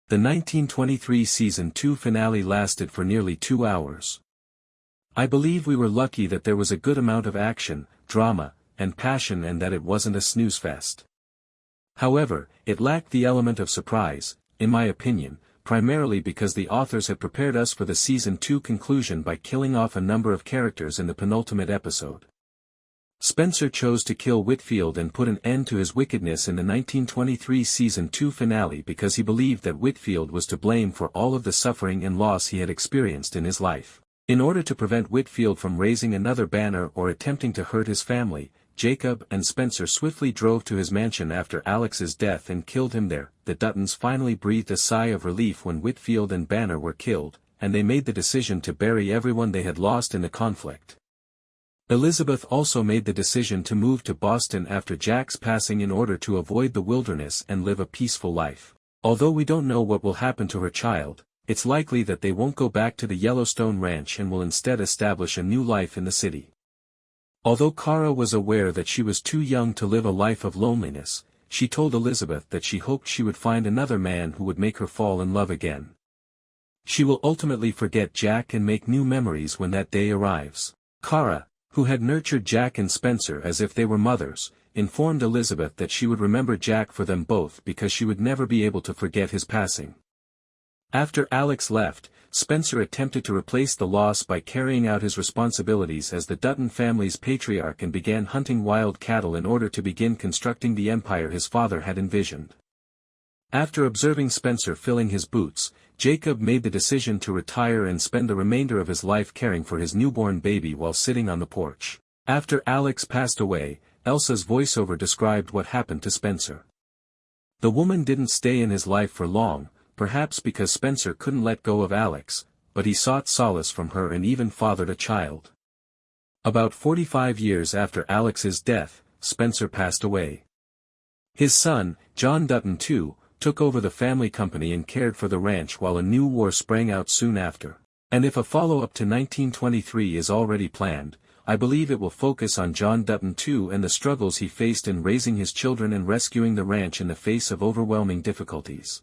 The 1923 Season 2 finale lasted for nearly 2 hours. I believe we were lucky that there was a good amount of action, drama, and passion and that it wasn't a snoozefest. However, it lacked the element of surprise, in my opinion, primarily because the authors had prepared us for the Season 2 conclusion by killing off a number of characters in the penultimate episode. Spencer chose to kill Whitfield and put an end to his wickedness in the 1923 Season 2 finale because he believed that Whitfield was to blame for all of the suffering and loss he had experienced in his life. In order to prevent Whitfield from raising another Banner or attempting to hurt his family, Jacob and Spencer swiftly drove to his mansion after Alex's death and killed him there. The Duttons finally breathed a sigh of relief when Whitfield and Banner were killed, and they made the decision to bury everyone they had lost in the conflict. Elizabeth also made the decision to move to Boston after Jack's passing in order to avoid the wilderness and live a peaceful life. Although we don't know what will happen to her child, it's likely that they won't go back to the Yellowstone Ranch and will instead establish a new life in the city. Although Cara was aware that she was too young to live a life of loneliness, she told Elizabeth that she hoped she would find another man who would make her fall in love again. She will ultimately forget Jack and make new memories when that day arrives. Cara, who had nurtured Jack and Spencer as if they were mothers, informed Elizabeth that she would remember Jack for them both because she would never be able to forget his passing. After Alex left, Spencer attempted to replace the loss by carrying out his responsibilities as the Dutton family's patriarch and began hunting wild cattle in order to begin constructing the empire his father had envisioned. After observing Spencer filling his boots, Jacob made the decision to retire and spend the remainder of his life caring for his newborn baby while sitting on the porch. After Alex passed away, Elsa's voiceover described what happened to Spencer. The woman didn't stay in his life for long, perhaps because Spencer couldn't let go of Alex, but he sought solace from her and even fathered a child. About 45 years after Alex's death, Spencer passed away. His son, John Dutton II, took over the family company and cared for the ranch while a new war sprang out soon after. And if a follow-up to 1923 is already planned, I believe it will focus on John Dutton II and the struggles he faced in raising his children and rescuing the ranch in the face of overwhelming difficulties.